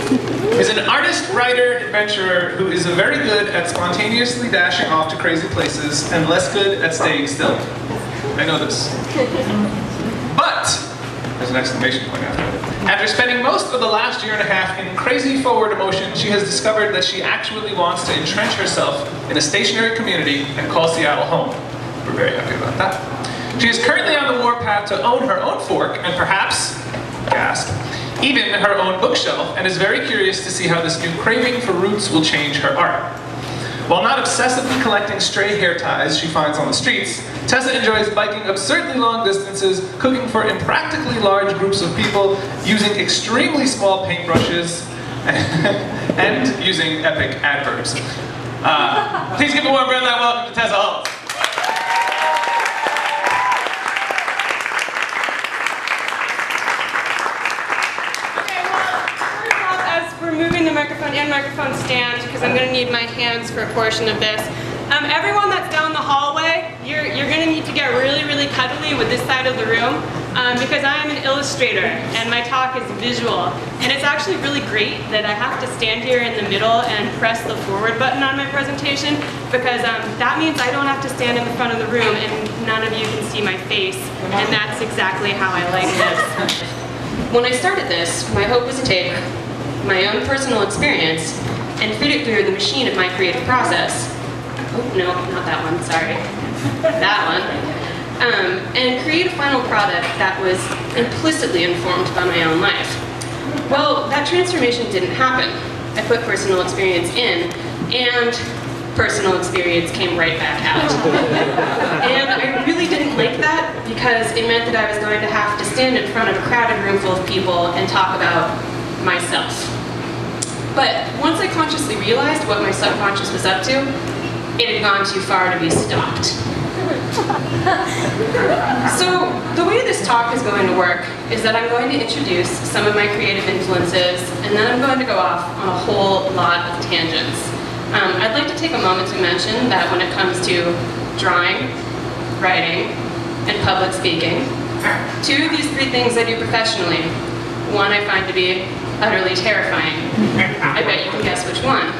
is an artist, writer, adventurer who is very good at spontaneously dashing off to crazy places and less good at staying still. I know this. But, there's an exclamation point after it. After spending most of the last year and a half in crazy forward motion, she has discovered that she actually wants to entrench herself in a stationary community and call Seattle home. We're very happy about that. She is currently on the warpath to own her own fork and perhaps, gasp, even her own bookshelf, and is very curious to see how this new craving for roots will change her art. While not obsessively collecting stray hair ties she finds on the streets, Tessa enjoys biking absurdly long distances, cooking for impractically large groups of people, using extremely small paintbrushes, and using epic adverbs. Please give a warm Breadline welcome to Tessa Hall. Removing the microphone and microphone stand because I'm going to need my hands for a portion of this. Everyone that's down the hallway, you're going to need to get really, really cuddly with this side of the room because I am an illustrator and my talk is visual. And it's actually really great that I have to stand here in the middle and press the forward button on my presentation because that means I don't have to stand in the front of the room and none of you can see my face. And that's exactly how I like this. When I started this, my hope was to take my own personal experience and fit it through the machine of my creative process. Oh, no, not that one, sorry. That one. And create a final product that was implicitly informed by my own life. Well, that transformation didn't happen. I put personal experience in, and personal experience came right back out. And I really didn't like that because it meant that I was going to have to stand in front of a crowded room full of people and talk about myself. But once I consciously realized what my subconscious was up to, it had gone too far to be stopped. So the way this talk is going to work is that I'm going to introduce some of my creative influences, and then I'm going to go off on a whole lot of tangents. I'd like to take a moment to mention that when it comes to drawing, writing, and public speaking, two of these three things I do professionally. One I find to be utterly terrifying. I bet you can guess which one.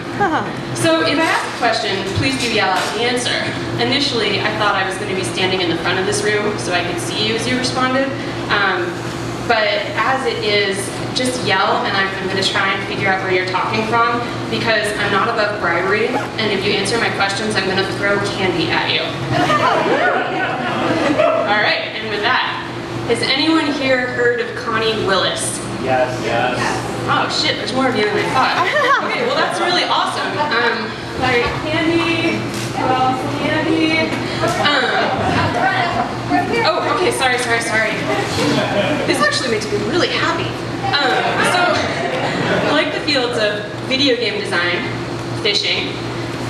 So if I ask a question, please do yell out the answer. Initially, I thought I was going to be standing in the front of this room so I could see you as you responded. But as it is, just yell and I'm going to try and figure out where you're talking from because I'm not above bribery, and if you answer my questions, I'm going to throw candy at you. All right, and with that, has anyone here heard of Connie Willis? Yes, yes. Oh shit, there's more of you than I thought. Okay, well that's really awesome. Like candy, well, candy. Oh, okay, sorry. This actually makes me really happy. So, like the fields of video game design, fishing,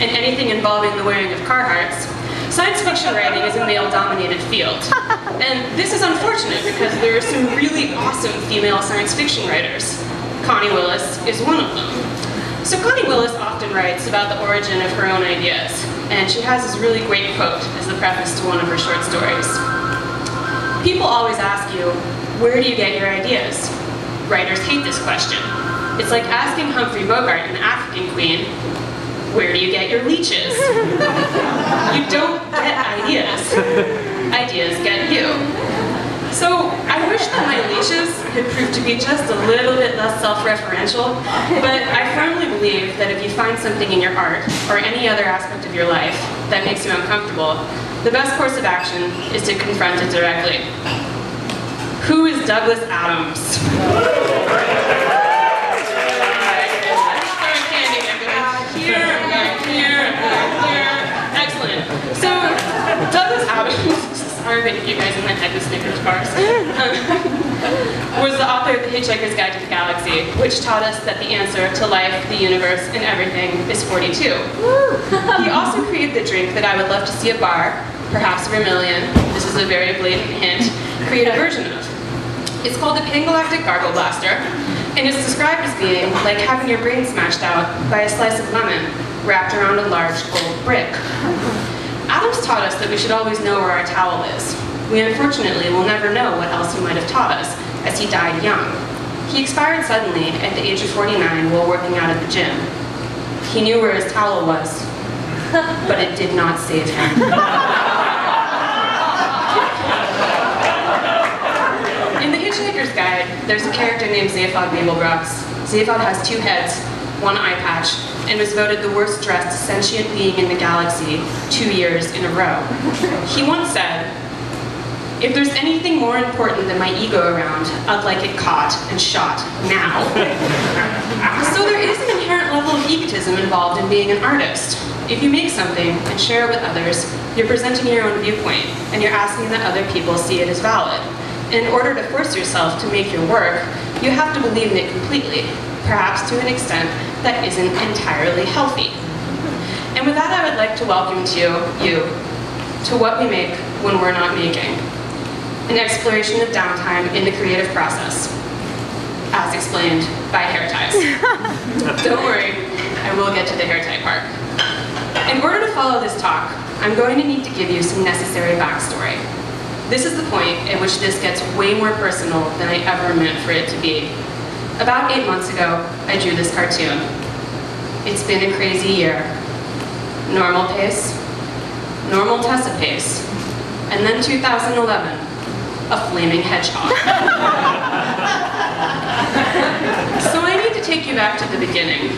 and anything involving the wearing of Carhartts, science fiction writing is a male-dominated field. And this is unfortunate because there are some really awesome female science fiction writers. Connie Willis is one of them. So Connie Willis often writes about the origin of her own ideas, and she has this really great quote as the preface to one of her short stories. People always ask you, where do you get your ideas? Writers hate this question. It's like asking Humphrey Bogart, an African queen, where do you get your leeches? You don't get ideas. Ideas get you. So I wish that my leashes had proved to be just a little bit less self-referential, but I firmly believe that if you find something in your art or any other aspect of your life that makes you uncomfortable, the best course of action is to confront it directly. Who is Douglas Adams? Excellent. So, Douglas Adams, sorry if you guys in my head with Snickers bars, was the author of The Hitchhiker's Guide to the Galaxy, which taught us that the answer to life, the universe, and everything is 42. He also created the drink that I would love to see a bar, perhaps Vermilion, this is a very blatant hint, create a version of. It's called the Pangalactic Gargle Blaster, and it's described as being like having your brain smashed out by a slice of lemon wrapped around a large gold brick. Adams taught us that we should always know where our towel is. We unfortunately will never know what else he might have taught us, as he died young. He expired suddenly at the age of 49 while working out at the gym. He knew where his towel was, but it did not save him. In The Hitchhiker's Guide, there's a character named Zaphod Beeblebrox. Zaphod has 2 heads, 1 eye patch, and was voted the worst dressed sentient being in the galaxy 2 years in a row. He once said, "If there's anything more important than my ego around, I'd like it caught and shot now." So there is an inherent level of egotism involved in being an artist. If you make something and share it with others, you're presenting your own viewpoint, and you're asking that other people see it as valid. And in order to force yourself to make your work, you have to believe in it completely, perhaps to an extent that isn't entirely healthy. And with that, I would like to welcome you to what we make when we're not making. An exploration of downtime in the creative process, as explained by hair ties. Don't worry, I will get to the hair tie part. In order to follow this talk, I'm going to need to give you some necessary backstory. This is the point at which this gets way more personal than I ever meant for it to be. About 8 months ago, I drew this cartoon. It's been a crazy year. Normal pace, normal Tessa pace, and then 2011, a flaming hedgehog. So I need to take you back to the beginning.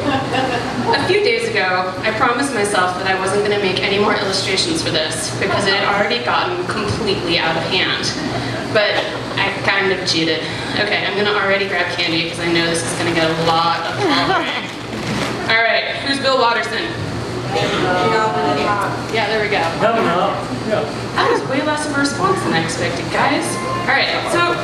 A few days ago, I promised myself that I wasn't going to make any more illustrations for this because it had already gotten completely out of hand. But I kind of cheated. Okay, I'm going to already grab candy because I know this is going to get a lot of following. All right, who's Bill Watterson? Yeah, there we go. That was way less of a response than I expected, guys. All right, so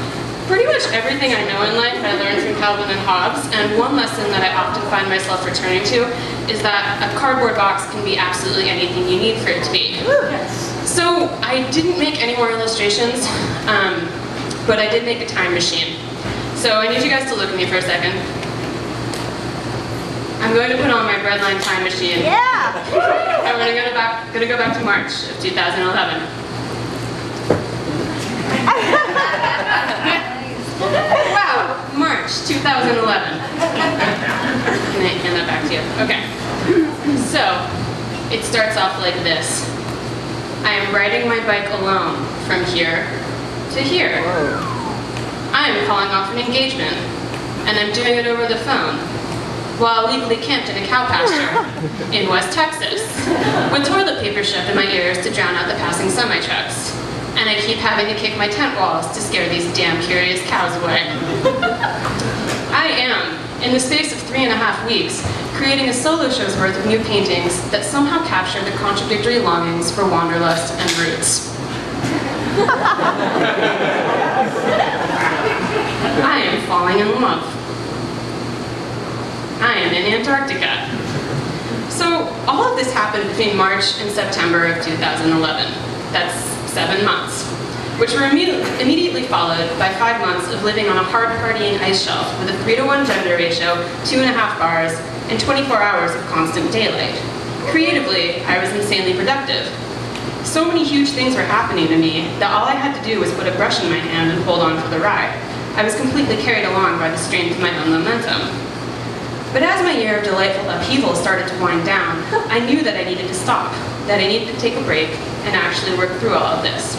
pretty much everything I know in life I learned from Calvin and Hobbes, and one lesson that I often find myself returning to is that a cardboard box can be absolutely anything you need for it to be. So I didn't make any more illustrations, but I did make a time machine. So I need you guys to look at me for a second. I'm going to put on my Breadline time machine. Yeah! And we're gonna go back to March of 2011. Wow, March 2011. Can I hand that back to you? Okay. So, it starts off like this. I am riding my bike alone from here to here. I am calling off an engagement, and I'm doing it over the phone, while legally camped in a cow pasture in West Texas, with toilet paper shoved in my ears to drown out the passing semi-trucks. And I keep having to kick my tent walls to scare these damn curious cows away. I am, in the space of 3.5 weeks, creating a solo show's worth of new paintings that somehow capture the contradictory longings for wanderlust and roots. I am falling in love. I am in Antarctica. So all of this happened between March and September of 2011. That's 7 months, which were immediately followed by 5 months of living on a hard partying ice shelf with a 3-to-1 gender ratio, 2.5 bars, and 24 hours of constant daylight. Creatively, I was insanely productive. So many huge things were happening to me that all I had to do was put a brush in my hand and hold on for the ride. I was completely carried along by the strength of my own momentum. But as my year of delightful upheaval started to wind down, I knew that I needed to stop, that I needed to take a break and actually work through all of this.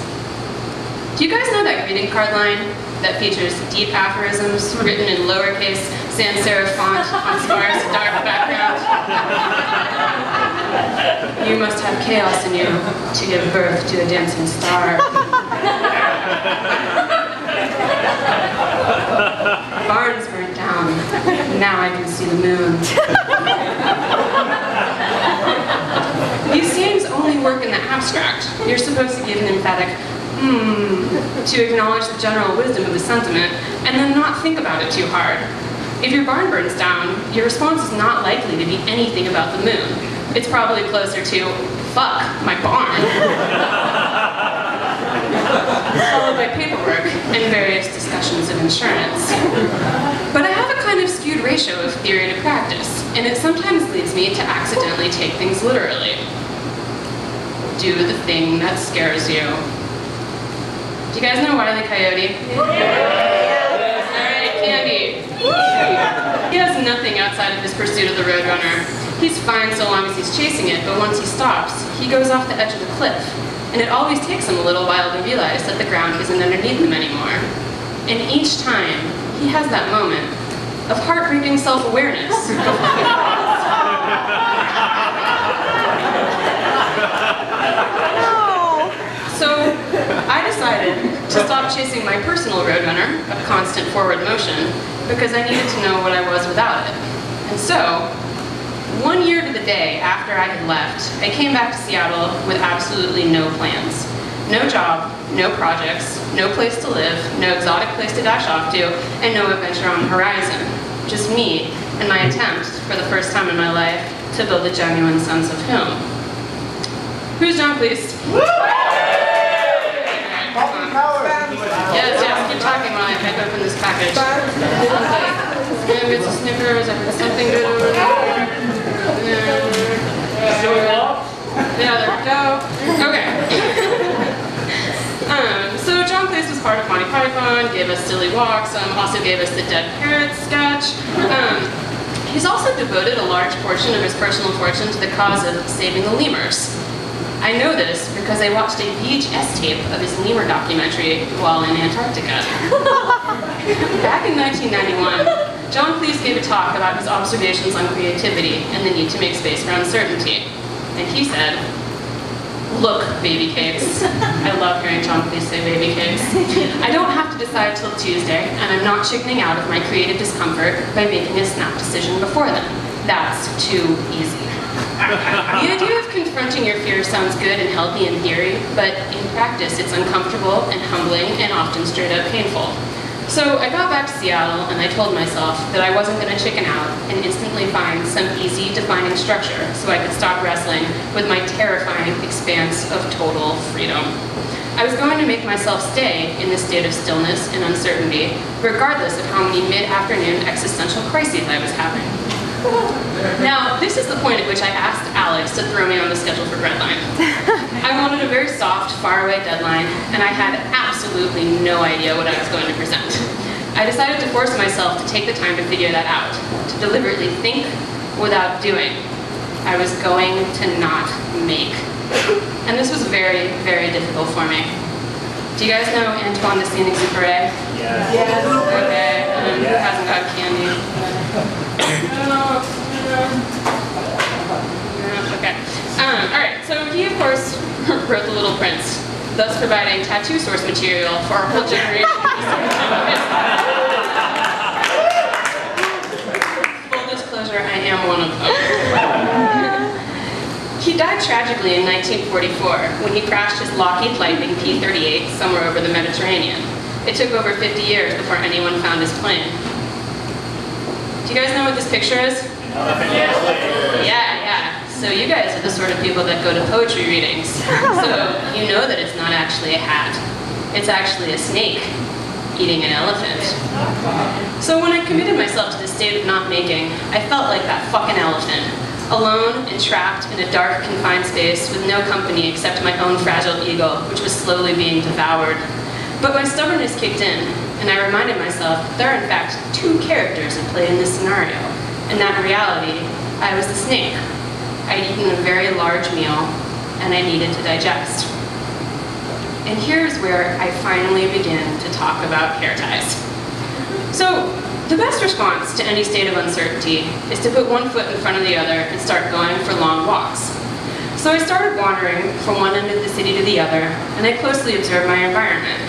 Do you guys know that greeting card line that features deep aphorisms written in lowercase sans serif font on sparse, dark background? You must have chaos in you to give birth to a dancing star. Barns burnt down. Now I can see the moon. These sayings only work in the abstract. You're supposed to give an emphatic to acknowledge the general wisdom of the sentiment and then not think about it too hard. If your barn burns down, your response is not likely to be anything about the moon. It's probably closer to, fuck, my barn. Followed by paperwork and various discussions of insurance. But I have a kind of skewed ratio of theory to practice, and it sometimes leads me to accidentally take things literally. Do the thing that scares you. Do you guys know Wile E. Coyote? Yeah. Alright, candy. nothing outside of his pursuit of the Roadrunner. He's fine so long as he's chasing it, but once he stops, he goes off the edge of the cliff. And it always takes him a little while to realize that the ground isn't underneath him anymore. And each time, he has that moment of heartbreaking self-awareness. So I decided to stop chasing my personal Roadrunner of constant forward motion because I needed to know what I was without it. And so, 1 year to the day after I had left, I came back to Seattle with absolutely no plans. No job, no projects, no place to live, no exotic place to dash off to, and no adventure on the horizon. Just me and my attempt, for the first time in my life, to build a genuine sense of home. Who's John, please? Yes, keep talking while I pick open this package. Get some Snickers, I've got something good over there. Yeah, there we go. Okay. So John Cleese was part of Monty Python, gave us silly walks, also gave us the Dead Parrot sketch. He's also devoted a large portion of his personal fortune to the cause of saving the lemurs. I know this because I watched a VHS tape of his lemur documentary while in Antarctica. Back in 1991, John Cleese gave a talk about his observations on creativity and the need to make space for uncertainty. And he said, "Look, baby cakes." I love hearing John Cleese say baby cakes. "I don't have to decide till Tuesday, and I'm not chickening out of my creative discomfort by making a snap decision before then. That's too easy. The idea of confronting your fear sounds good and healthy in theory, but in practice it's uncomfortable and humbling and often straight up painful. So I got back to Seattle and I told myself that I wasn't going to chicken out and instantly find some easy defining structure so I could stop wrestling with my terrifying expanse of total freedom. I was going to make myself stay in this state of stillness and uncertainty, regardless of how many mid-afternoon existential crises I was having. Now, this is the point at which I asked Alex to throw me on the schedule for Breadline. I wanted a very soft, faraway deadline, and I had absolutely no idea what I was going to present. I decided to force myself to take the time to figure that out, to deliberately think without doing. I was going to not make. And this was very, very difficult for me. Do you guys know Antoine de Saint-Exupéry? Yeah. Yes. Okay, who hasn't got candy? Okay. Alright, so he, of course, wrote The Little Prince, thus providing tattoo source material for our whole generation. Full disclosure, I am one of them. He died tragically in 1944 when he crashed his Lockheed Lightning P-38 somewhere over the Mediterranean. It took over 50 years before anyone found his plane. Do you guys know what this picture is? Yeah. So you guys are the sort of people that go to poetry readings. So you know that it's not actually a hat. It's actually a snake eating an elephant. So when I committed myself to this state of not making, I felt like that fucking elephant. Alone and trapped in a dark, confined space with no company except my own fragile ego, which was slowly being devoured. But my stubbornness kicked in, and I reminded myself that there are in fact two characters at play in this scenario. And that in reality, I was the snake. I'd eaten a very large meal, and I needed to digest. And here's where I finally begin to talk about hair ties. So, the best response to any state of uncertainty is to put one foot in front of the other and start going for long walks. So I started wandering from one end of the city to the other, and I closely observed my environment.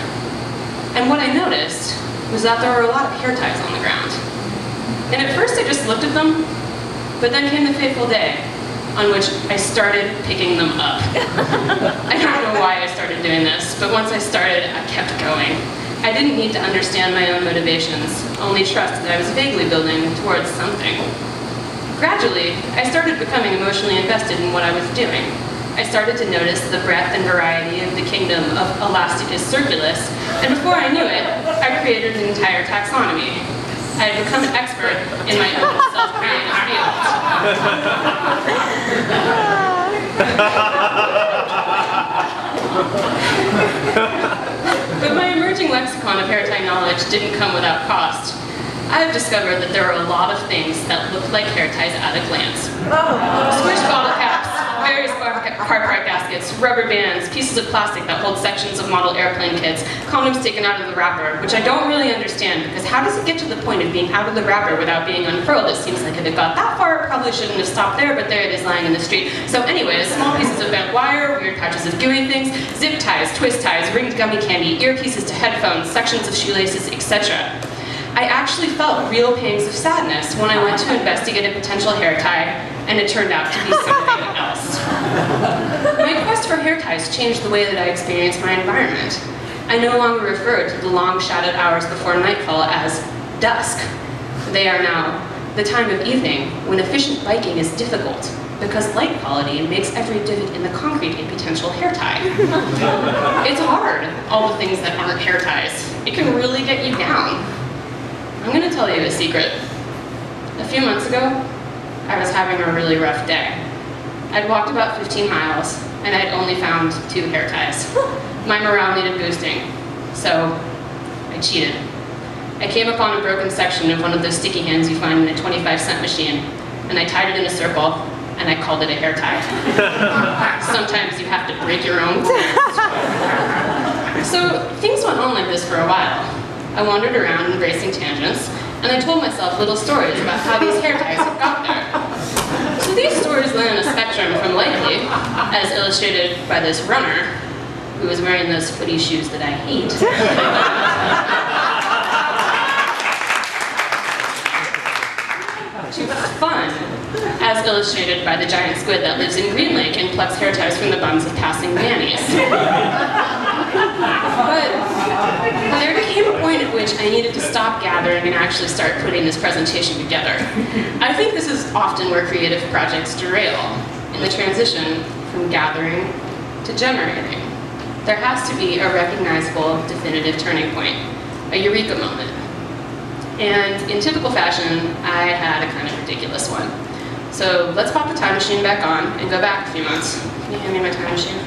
And what I noticed was that there were a lot of hair ties on the ground. And at first I just looked at them, but then came the fateful day on which I started picking them up. I don't know why I started doing this, but once I started, I kept going. I didn't need to understand my own motivations, only trust that I was vaguely building towards something. Gradually, I started becoming emotionally invested in what I was doing. I started to notice the breadth and variety of the kingdom of Elasticus circulus, and before I knew it, I created an entire taxonomy. I had become an expert in my own self-created field. But my emerging lexicon of hair tie knowledge didn't come without cost. I have discovered that there are a lot of things that look like hair ties at a glance. Squished bottle caps, various car part gaskets, rubber bands, pieces of plastic that hold sections of model airplane kits, condoms taken out of the wrapper, which I don't really understand, because how does it get to the point of being out of the wrapper without being unfurled? It seems like if it got that far, it probably shouldn't have stopped there, but there it is lying in the street. So anyways, small pieces of bent wire, weird patches of gooey things, zip ties, twist ties, ringed gummy candy, earpieces to headphones, sections of shoelaces, etc. I actually felt real pangs of sadness when I went to investigate a potential hair tie, and it turned out to be something else. My quest for hair ties changed the way that I experienced my environment. I no longer refer to the long shadowed hours before nightfall as dusk. They are now the time of evening when efficient biking is difficult, because light quality makes every divot in the concrete a potential hair tie. It's hard, all the things that aren't hair ties. It can really get you down. I'm gonna tell you a secret. A few months ago, I was having a really rough day. I'd walked about 15 miles, and I'd only found 2 hair ties. My morale needed boosting, so I cheated. I came upon a broken section of one of those sticky hands you find in a 25-cent machine, and I tied it in a circle, and I called it a hair tie. Sometimes you have to break your own rules. So things went on like this for a while. I wandered around embracing tangents, and I told myself little stories about how these hair ties had got there. So these stories lay on a spectrum from likely, as illustrated by this runner, who was wearing those footy shoes that I hate, to fun, as illustrated by the giant squid that lives in Green Lake and plucks hair ties from the bums of passing nannies. But there became a point at which I needed to stop gathering and actually start putting this presentation together. I think this is often where creative projects derail, in the transition from gathering to generating. There has to be a recognizable, definitive turning point, a eureka moment. And in typical fashion, I had a kind of ridiculous one. So let's pop the time machine back on and go back a few months. Can you hand me my time machine?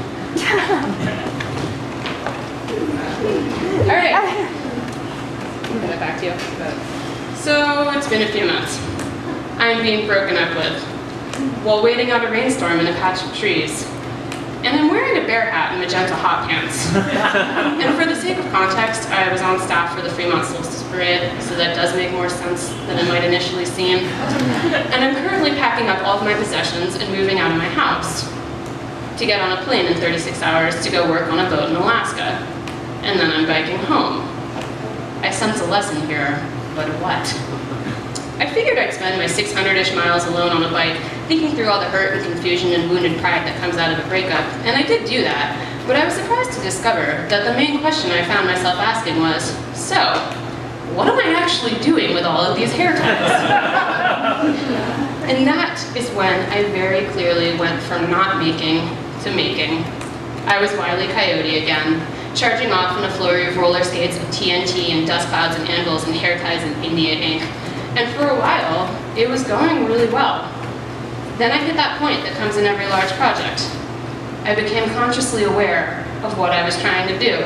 All right. Put it back to you. So it's been a few months. I'm being broken up with while waiting out a rainstorm in a patch of trees. And I'm wearing a bear hat and magenta hot pants. And for the sake of context, I was on staff for the Fremont Solstice Parade, so that does make more sense than it might initially seem. And I'm currently packing up all of my possessions and moving out of my house to get on a plane in 36 hours to go work on a boat in Alaska. And then I'm biking home. I sense a lesson here, but what? I figured I'd spend my 600-ish miles alone on a bike, thinking through all the hurt and confusion and wounded pride that comes out of a breakup, and I did do that, but I was surprised to discover that the main question I found myself asking was, so, what am I actually doing with all of these hair ties? And that is when I very clearly went from not making to making. I was Wile E. Coyote again, charging off in a flurry of roller skates of TNT and dust clouds and anvils and hair ties and India ink. And for a while, it was going really well. Then I hit that point that comes in every large project. I became consciously aware of what I was trying to do,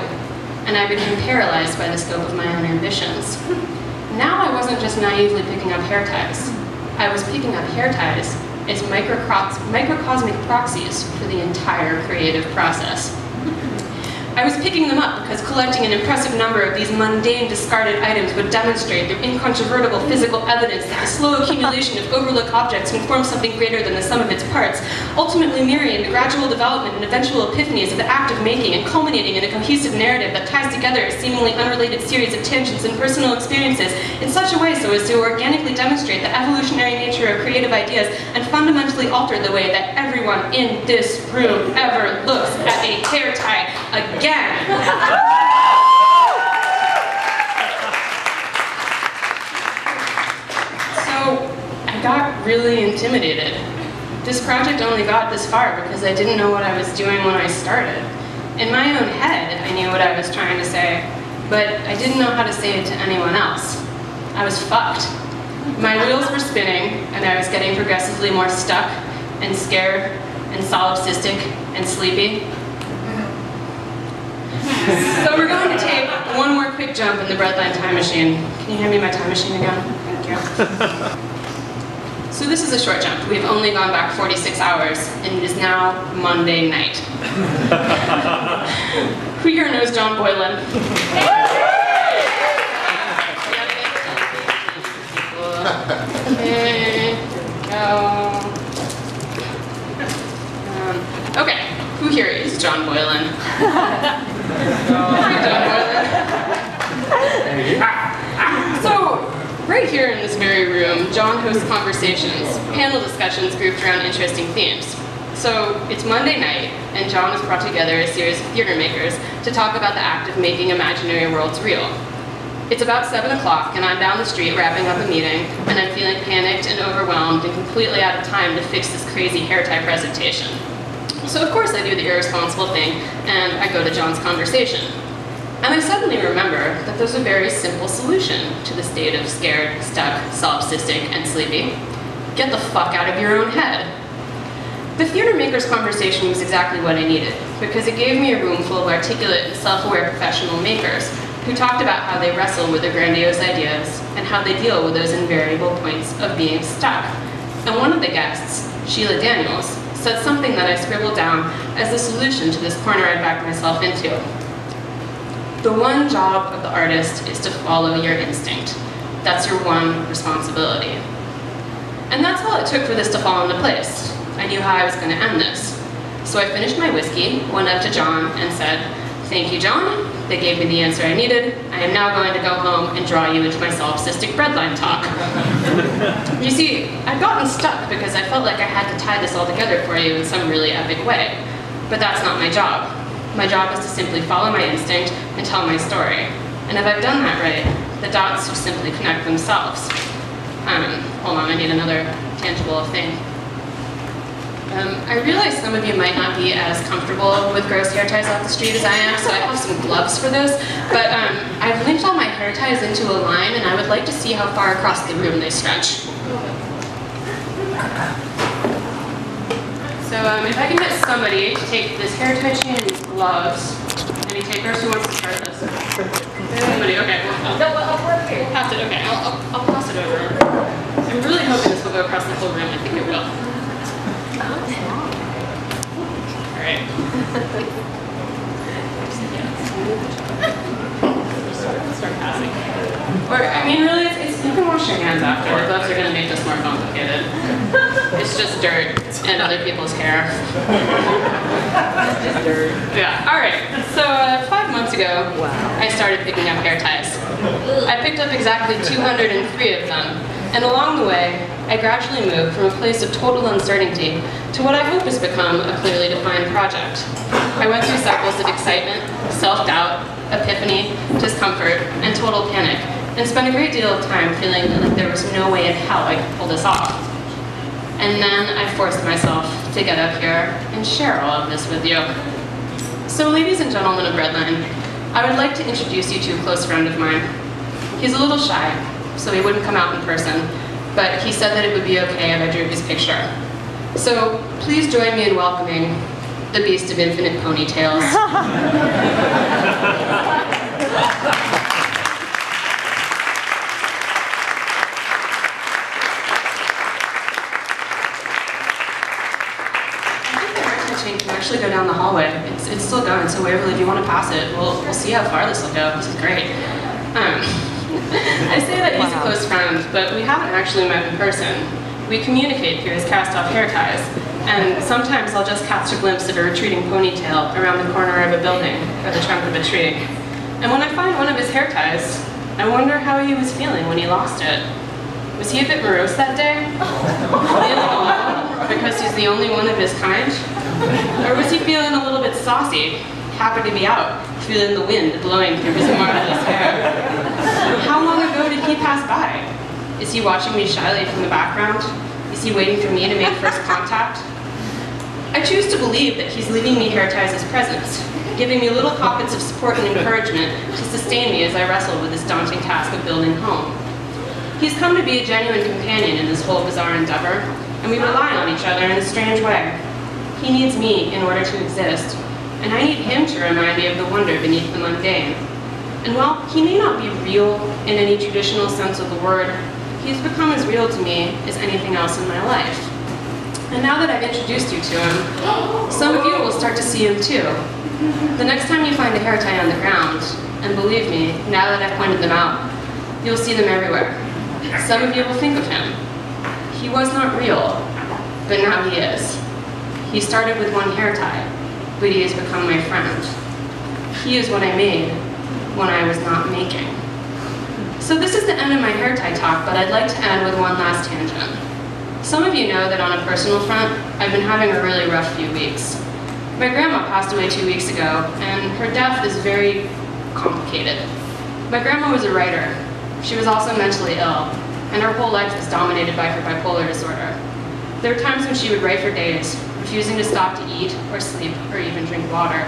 and I became paralyzed by the scope of my own ambitions. Now I wasn't just naively picking up hair ties. I was picking up hair ties as microcosmic proxies for the entire creative process. I was picking them up because collecting an impressive number of these mundane discarded items would demonstrate their incontrovertible physical evidence that the slow accumulation of overlooked objects can form something greater than the sum of its parts, ultimately mirroring the gradual development and eventual epiphanies of the act of making and culminating in a cohesive narrative that ties together a seemingly unrelated series of tangents and personal experiences in such a way so as to organically demonstrate the evolutionary nature of creative ideas and fundamentally alter the way that everyone in this room ever looks at a hair tie again. So I got really intimidated. This project only got this far because I didn't know what I was doing when I started. In my own head, I knew what I was trying to say, but I didn't know how to say it to anyone else. I was fucked. My wheels were spinning, and I was getting progressively more stuck and scared and solipsistic and sleepy. So we're going to take one more quick jump in the Breadline time machine. Can you hand me my time machine again? So this is a short jump. We've only gone back 46 hours, and it is now Monday night. Who here knows John Boylan? Okay, who here is John Boylan? Hi, John Boylan. So, right here in this very room, John hosts conversations, panel discussions grouped around interesting themes. So, it's Monday night, and John has brought together a series of theater makers to talk about the act of making imaginary worlds real. It's about 7 o'clock, and I'm down the street wrapping up a meeting, and I'm feeling panicked and overwhelmed and completely out of time to fix this crazy hair tie presentation. So of course I do the irresponsible thing, and I go to John's conversation. And I suddenly remember that there's a very simple solution to the state of scared, stuck, solipsistic, and sleepy. Get the fuck out of your own head. The theater makers conversation was exactly what I needed, because it gave me a room full of articulate and self-aware professional makers who talked about how they wrestle with their grandiose ideas and how they deal with those invariable points of being stuck. And one of the guests, Sheila Daniels, said something that I scribbled down as the solution to this corner I backed myself into. The one job of the artist is to follow your instinct. That's your one responsibility. And that's all it took for this to fall into place. I knew how I was going to end this. So I finished my whiskey, went up to John, and said, "Thank you, John. They gave me the answer I needed. I am now going to go home and draw you into my solipsistic breadline talk." You see, I'd gotten stuck because I felt like I had to tie this all together for you in some really epic way. But that's not my job. My job is to simply follow my instinct and tell my story. And if I've done that right, the dots just simply connect themselves. Hold on, I need another tangible thing. I realize some of you might not be as comfortable with gross hair ties off the street as I am, so I have some gloves for this. But I've linked all my hair ties into a line, and I would like to see how far across the room they stretch. So if I can get somebody to take this hair tie chain and these gloves, any takers who wants to start this? Somebody, okay. I'll pass it. Okay, I'll pass it over. I'm really hoping this will go across the whole room. I think it will. Alright. Start passing. Or, I mean, really, you can wash your hands after. The gloves are going to make this more complicated. It's just dirt and other people's hair. It's just dirt. Yeah, alright. So, 5 months ago, I started picking up hair ties. I picked up exactly 203 of them. And along the way, I gradually moved from a place of total uncertainty to what I hope has become a clearly defined project. I went through cycles of excitement, self-doubt, epiphany, discomfort, and total panic, and spent a great deal of time feeling like there was no way in hell I could pull this off. And then I forced myself to get up here and share all of this with you. So ladies and gentlemen of Breadline, I would like to introduce you to a close friend of mine. He's a little shy, so he wouldn't come out in person, but he said that it would be okay if I drew his picture. So please join me in welcoming the Beast of Infinite Ponytails. Can actually go down the hallway. It's still going, so Waverly, if you want to pass it, we'll see how far this will go. This is great. I say that he's a close friend, but we haven't actually met in person. We communicate through his cast-off hair ties, and sometimes I'll just catch a glimpse of a retreating ponytail around the corner of a building or the trunk of a tree. And when I find one of his hair ties, I wonder how he was feeling when he lost it. Was he a bit morose that day? Feeling alone because he's the only one of his kind? Or was he feeling a little bit saucy, happy to be out, feeling the wind blowing through his marvelous hair? How long ago did he pass by? Is he watching me shyly from the background? Is he waiting for me to make first contact? I choose to believe that he's leaving me hair ties as presents, giving me little pockets of support and encouragement to sustain me as I wrestle with this daunting task of building home. He's come to be a genuine companion in this whole bizarre endeavor, and we rely on each other in a strange way. He needs me in order to exist, and I need him to remind me of the wonder beneath the mundane. And while he may not be real in any traditional sense of the word, He's become as real to me as anything else in my life. And now that I've introduced you to him, some of you will start to see him too. The next time you find a hair tie on the ground, and believe me, now that I've pointed them out, you'll see them everywhere. Some of you will think of him. He was not real, but now he is. He started with one hair tie, but he has become my friend. He is what I made when I was not making. So this is the end of my hair tie talk, but I'd like to end with one last tangent. Some of you know that on a personal front, I've been having a really rough few weeks. My grandma passed away 2 weeks ago, and her death is very complicated. My grandma was a writer. She was also mentally ill, and her whole life was dominated by her bipolar disorder. There were times when she would write for days, refusing to stop to eat or sleep or even drink water,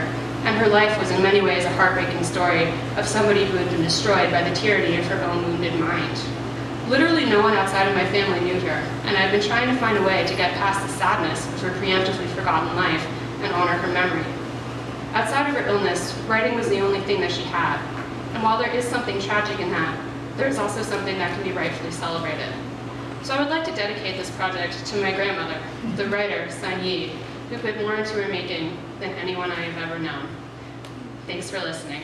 and her life was in many ways a heartbreaking story of somebody who had been destroyed by the tyranny of her own wounded mind. Literally no one outside of my family knew her, and I've been trying to find a way to get past the sadness of her preemptively forgotten life and honor her memory. Outside of her illness, writing was the only thing that she had, and while there is something tragic in that, there's also something that can be rightfully celebrated. So I would like to dedicate this project to my grandmother, the writer, Sun Yi, who put more into her making than anyone I have ever known. Thanks for listening.